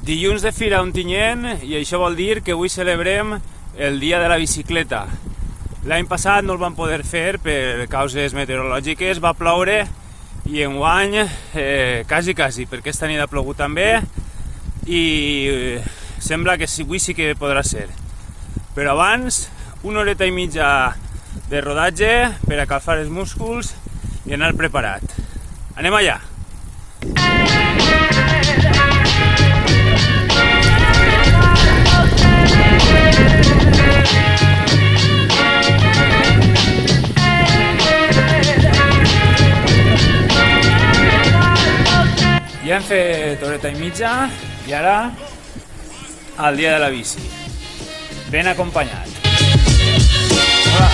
Dilluns de Fira Ontinyent, i això vol dir que avui celebrem el dia de la bicicleta. L'any passat no el vam poder fer per causes meteorològiques, va ploure, i enguany quasi, perquè aquesta nit ha plogut també, i sembla que avui sí que podrà ser. Però abans, una horeta i mitja de rodatge per a calfar els músculs i anar preparat. Anem allà! Ja hem fet horeta i mitja i ara al dia de la bici. Ben acompanyat. Hola.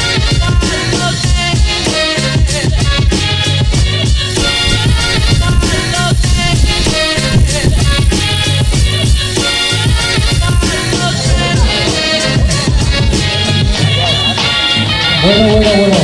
Bueno.